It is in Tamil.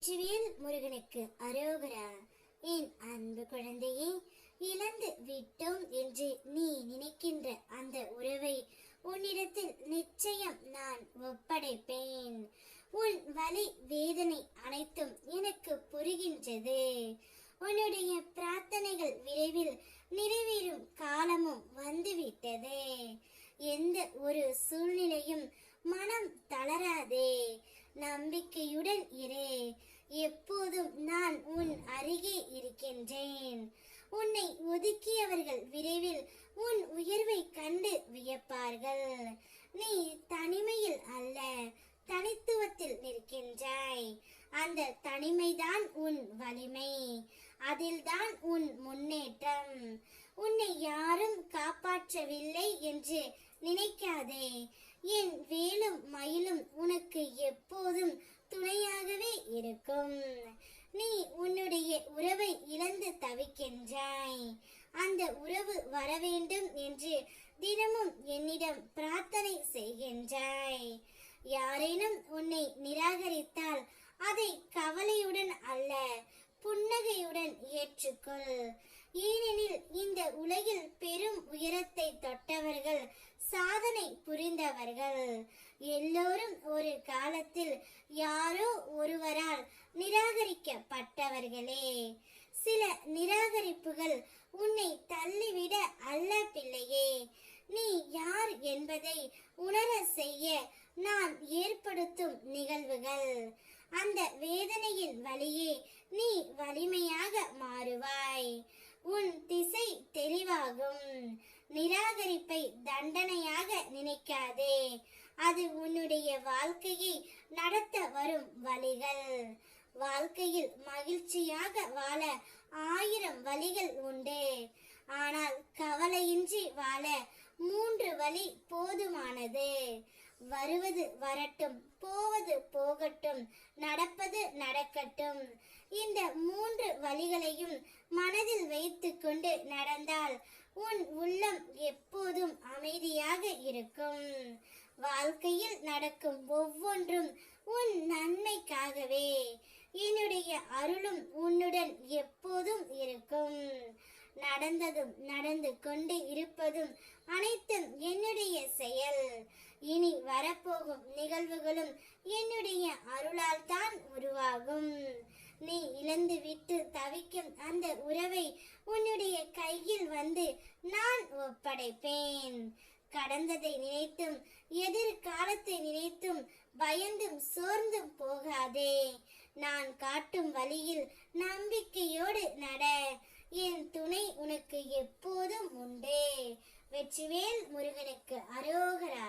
வெற்றிவேல் முருகனுக்கு அரோகரா. என் அன்பு குழந்தையே, இழந்து விட்டோம் என்று நீ நினைக்கின்ற அந்த உறவை உன்னிடத்தில் நிச்சயம் நான் ஒப்படைப்பேன். உன் வலி வேதனை அனைத்தும் எனக்கு புரிகின்றது. உன்னுடைய பிரார்த்தனைகள் விரைவில் நிறைவேறும் காலமும் வந்துவிட்டது. எந்த ஒரு சூழ்நிலையும் மனம் தளராதே, நம்பிக்கையுடன் இரு. எப்போதும் நான் உன் அருகே இருக்கின்றேன். உன்னை ஒதுக்கியவர்கள் விரைவில் உன் உயர்வை கண்டு வியப்பார்கள். நீ தனிமையில் அல்ல, தனித்துவத்தில் நிற்கின்றாய். அந்த தனிமைதான் உன் வலிமை, அதில்தான் உன் முன்னேற்றம். உன்னை யாரும் காப்பாற்றவில்லை என்று நினைக்காதே. என் வேலும் மயிலும் உனக்கு எப்போதும் துணையாகவே இருக்கும். நீ உன்னுடைய உறவை இழந்து தவிக்கின்றாய். அந்த உறவு வர வேண்டும் என்று தினமும் என்னிடம் பிரார்த்தனை செய்கின்றாய். யாரேனும் உன்னை நிராகரித்தால் அதை கவலையுடன் அல்ல, புன்னகையுடன் ஏற்றுக்கொள். ஏனெனில் இந்த உலகில் பெரும் உயரத்தை தொட்டவர்கள், சாதனை புரிந்தவர்கள் எல்லோரும் ஒரு காலத்தில் யாரோ ஒருவரால் நிராகரிக்கப்பட்டவர்களே. சில நிராகரிப்புகள் உன்னை தள்ளிவிட அல்ல பிள்ளையே, நீ யார் என்பதை உணர செய்ய நான் ஏற்படுத்தும் நிகழ்வுகள். அந்த வேதனையின் வழியே நீ வலிமையாக மாறுவாய். உன் திசை தெளிவாகும். நிராகரிப்பை தண்டனையாக நினைக்காதே, அது உன்னுடைய வாழ்க்கையை நடத்த வரும் வழிகள். வாழ்க்கையில் மகிழ்ச்சியாக வாழ 1000 வழிகள் உண்டு. ஆனால் கவலையின்றி வாழ 3 வழி போதுமானது. வருவது வரட்டும், போவது போகட்டும், நடப்பது நடக்கட்டும். இந்த 3 வழிகளையும் மனதில் வைத்துக்கொண்டு நடந்தால் உன் உள்ளம் எப்போதும் அமைதியாக இருக்கும். வாழ்க்கையில் நடக்கும் ஒவ்வொன்றும் உன் நன்மைக்காகவே. என்னுடைய அருளும் உன்னுடன் எப்போதும் இருக்கும். நடந்ததும் நடந்து கொண்டு இருப்பதும் அனைத்தும் என்னுடைய செயல். இனி வரப்போகும் நிகழ்வுகளும் என்னுடைய அருளால் தான் உருவாகும். நீ இழந்து விட்டு தவிக்கும் அந்த உறவை உன்னுடைய கையில் வந்து நான் ஒப்படைப்பேன். கடந்ததை நினைத்தும் எதிர்காலத்தை நினைத்தும் பயந்தும் சோர்ந்தும் போகாதே. நான் காட்டும் வழியில் நம்பிக்கையோடு நட. என் துணை உனக்கு எப்போதும் உண்டு. வெற்றிவேல் முருகனுக்கு அரோகரா.